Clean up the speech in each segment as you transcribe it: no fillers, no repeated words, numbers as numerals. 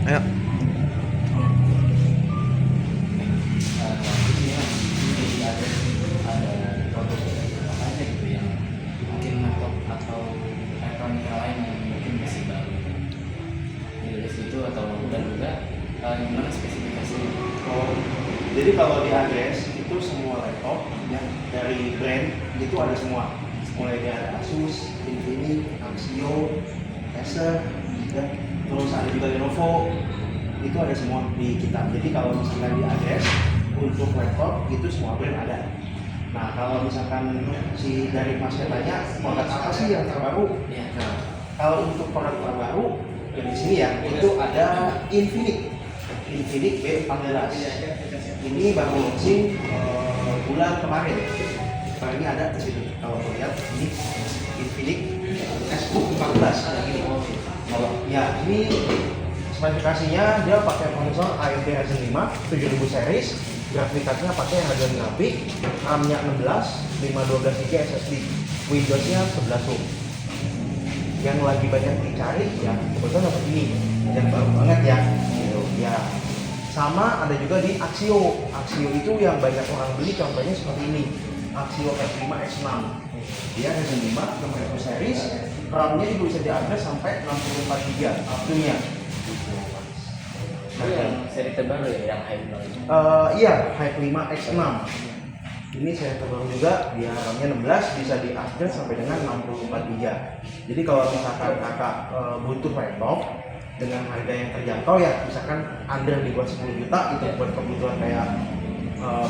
Ayo. Gimana spesifikasinya? Oh, jadi kalau di Agres itu semua laptop ya, dari brand itu ada semua, mulai dari Asus, Infinix, Axio, Acer, ya. Terus ada juga Lenovo, itu ada semua di kita. Jadi kalau misalkan di Agres untuk laptop itu semua brand ada. Nah kalau misalkan si dari Mas tanya produk apa sih yang terbaru? Ya. Nah kalau untuk produk terbaru yang di sini ya itu ada Infinix B14. Ini baru launching bulan kemarin. Ini ada di situ. Kalau lihat ini Infinix S-Book 14 yang ini. Kalau ya ini spesifikasinya dia pakai prosesor AMD Ryzen 5 7000 series, grafiknya pakai Radeon Navi, RAM-nya 16, 512 GB SSD, Windows-nya 11 root. Yang lagi banyak dicari ya kebetulan dapat ini yang baru banget ya. Ya, sama ada juga di Axio. Axio itu yang banyak orang beli, contohnya seperti ini, Axio F5 X6. Dia Ryzen 5 6000 series, RAM-nya juga bisa diakses sampai 64 GB waktunya. Itu yang seri terbaru ya, yang Hype 5? Iya, Hype 5 X6. Ini seri terbaru juga, dia RAM-nya 16, bisa diakses sampai dengan 64 GB. Jadi kalau misalkan kakak butuh laptop dengan harga yang terjangkau ya, misalkan under di bawah 10 juta itu buat kebutuhan kayak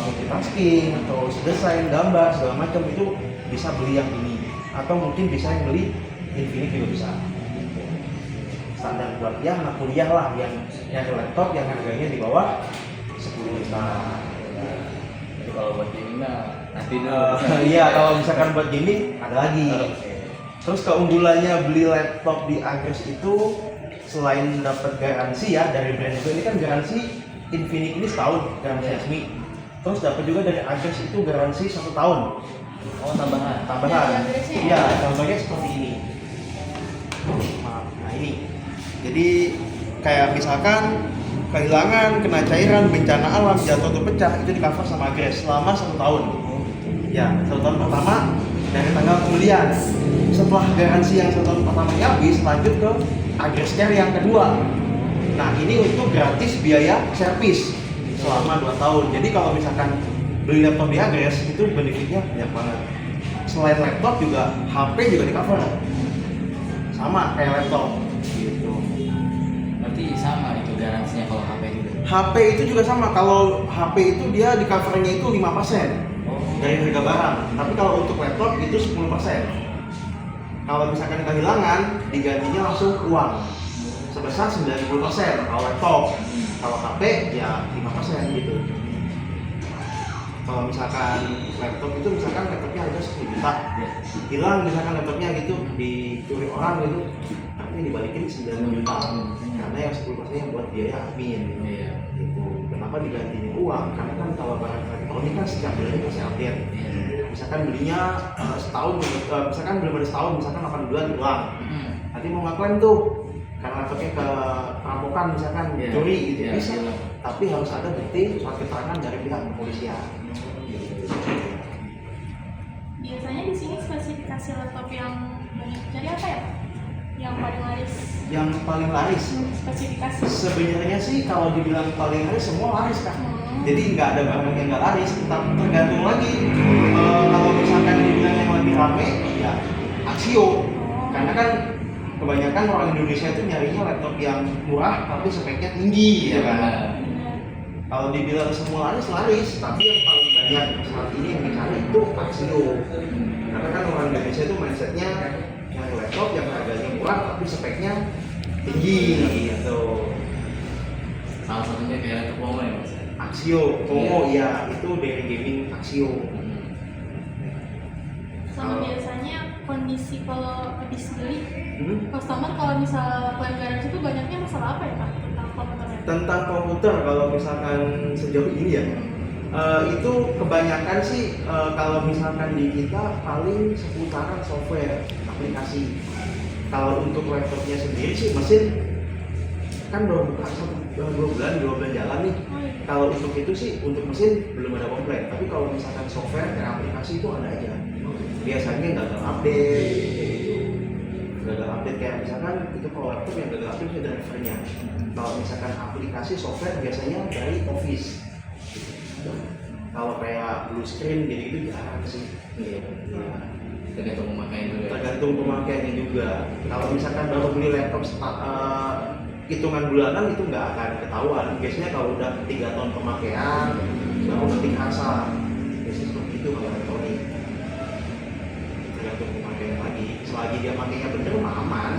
multitasking atau desain gambar segala macam, itu bisa beli yang ini, atau mungkin bisa yang beli Infinix juga bisa. Standar buat ya anak kuliah lah yang laptop yang harganya di bawah 10 juta. Jadi kalau buat gaming mah nanti dulu. Iya, kalau misalkan buat gaming ada lagi. Terus keunggulannya beli laptop di Agres itu selain dapat garansi ya dari brand itu, ini kan garansi Infinix ini setahun garansi resmi. Terus dapat juga dari Agres itu garansi 1 tahun. Oh, tambahan. Iya, contohnya seperti ini. Nah ini. Jadi kayak misalkan kehilangan, kena cairan, bencana alam, jatuh atau pecah, itu di cover sama Agres selama 1 tahun. Ya, 1 tahun pertama dari tanggal pembelian. Setelah garansi yang 1 tahun pertamanya habis, lanjut ke Agres Care yang kedua. Nah ini untuk gratis biaya servis selama 2 tahun. Jadi kalau misalkan beli laptop di Agres itu benefitnya banyak banget. Selain laptop juga HP juga di cover, sama kayak laptop gitu. Berarti sama itu garansinya kalau HP juga? HP itu juga sama. Kalau HP itu dia di covernya itu 5% dari harga barang. Tapi kalau untuk laptop itu 10%. Kalau misalkan kehilangan, digantinya langsung uang sebesar 90% kalau laptop. Kalau HP ya 5% gitu. Kalau misalkan laptop itu misalkan laptopnya harga 10 juta, hilang misalkan laptopnya gitu, dicuri orang gitu, tapi dibalikin 9 juta. Karena yang 10% buat biaya admin. Gitu. Kenapa digantinya uang? Karena kan kalau barang elektronik kan setiap bulannya pasti update. Misalkan belinya setahun, misalkan belum ada setahun, misalkan 8 bulan hilang. Nanti mau ngaklaim tuh karena laptopnya ke perampokan misalkan curi gitu bisa. Tapi harus ada bukti surat keterangan dari pihak kepolisian. Biasanya di sini spesifikasi laptop yang banyak dicari apa ya, Pak? Yang paling laris? Yang paling laris? Spesifikasi? Sebenarnya sih kalau dibilang paling laris, semua laris kan. Jadi nggak ada barang yang nggak laris, tapi tergantung lagi. Kalau misalkan dibilang yang lebih rame, ya Axio. Karena kan kebanyakan orang Indonesia itu nyarinya laptop yang murah tapi speknya tinggi, ya kan. Kalau dibilang semua laris, tapi yang paling banyak saat ini yang dicari itu Axio. Karena kan orang Indonesia itu mindsetnya nyari laptop yang harganya murah tapi speknya tinggi gitu. Salah satunya kayak laptop Pomo ya Mas? Axio, Pomo ya, itu dari gaming Axio. Sama biasanya kondisi kalau habis beli, customer kalau misal klaim garansi itu banyaknya masalah apa ya Pak? Tentang komputernya? Tentang komputer kalau misalkan sejauh ini ya, itu kebanyakan sih kalau misalkan di kita paling seputaran software aplikasi. Kalau untuk laptopnya sendiri sih mesin kan baru buka 2 bulan jalan nih. Oh, iya. Kalau untuk itu sih, untuk mesin belum ada komplain. Tapi kalau misalkan software dan aplikasi itu ada aja. Biasanya gagal update, gitu. Gagal update kayak misalkan itu kalau laptop yang gagal update itu drivernya. Kalau misalkan aplikasi software biasanya dari Office. Kalau kayak blue screen gitu jarang sih. Iya. Iya. Tergantung pemakaian juga. Tergantung pemakaiannya juga. Kalau misalkan baru beli laptop hitungan bulanan itu nggak akan ketahuan. Biasanya kalau udah 3 tahun pemakaian baru nanti kerasa. Biasanya seperti itu kalau elektronik. Tergantung pemakaian lagi. Selagi dia makainya bener mah aman.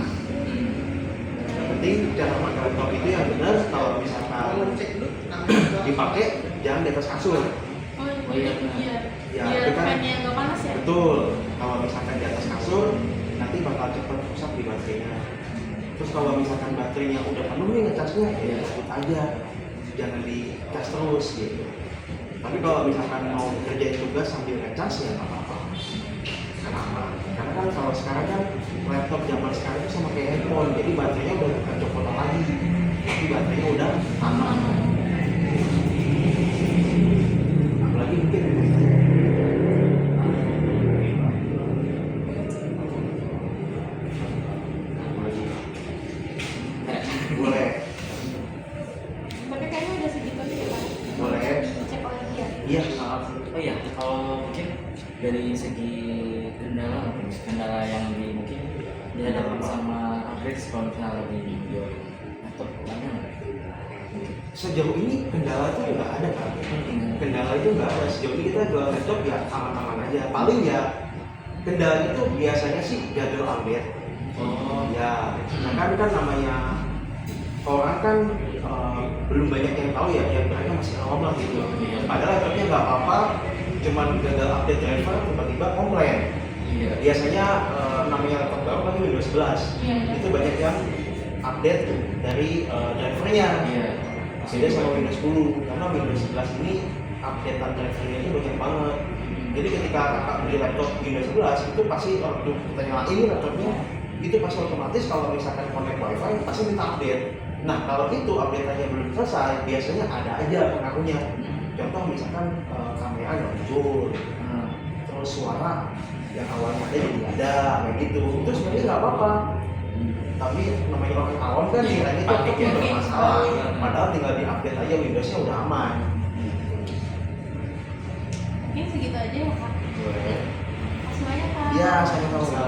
Yang penting cara pakai laptop itu yang benar. Kalau misalkan dipakai jangan di atas kasur. Oh iya, iya. Ya, Biar itu kan- fan-nya nggak panas ya? Betul. Kalau misalkan di atas kasur nanti bakal cepat rusak di baterainya. Terus kalau misalkan baterainya udah penuh nih ngecasnya, ya ikut aja, jangan dicas terus gitu. Tapi kalau misalkan mau kerjain tugas sambil ngecas ya nggak apa-apa. Kenapa? Karena kan kalau sekarang kan laptop zaman sekarang itu sama kayak handphone, jadi baterainya udah bukan copotan lagi, tapi baterainya udah aman. Apalagi mungkin boleh, Tapi kayaknya udah segitu aja ya Pak. boleh. Cek lagi ya. Iya. Oh iya, kalau mungkin dari segi kendala yang mungkin dihadapkan sama upgrade kalau misalnya lagi jual laptop banyak nggak? Sejauh ini kendala itu nggak ada kan? Kendala itu nggak ada. Sejauh ini kita jual laptop ya aman-aman aja. Paling ya kendalanya itu biasanya sih gagal update. Oh Ya, kan namanya orang kan belum banyak yang tahu ya, yang mereka masih awam lah gitu. Padahal laptopnya nggak apa-apa, cuman gagal update driver tiba-tiba komplain. iya. Biasanya namanya laptop baru kan Windows 11, Iya. itu banyak yang update dari drivernya. Iya. Beda sama Windows 10, karena Windows 11 ini updatean drivernya itu banyak banget. Jadi ketika kakak beli laptop Windows 11 itu pasti waktu kita nyalain laptopnya itu pasti otomatis kalau misalkan connect wifi pasti minta update. Nah kalau itu update-nya belum selesai biasanya ada aja pengaruhnya. Contoh misalkan kamera nggak muncul, terus suara yang awalnya ada jadi ada kayak gitu. Itu sebenarnya nggak apa-apa. Tapi namanya orang awam kan kiranya itu Panik ya. bermasalah. Padahal tinggal di-update aja Windows-nya udah aman. Mungkin segitu aja ya Kak. Boleh. Makasih banyak Kak. Iya, sama-sama.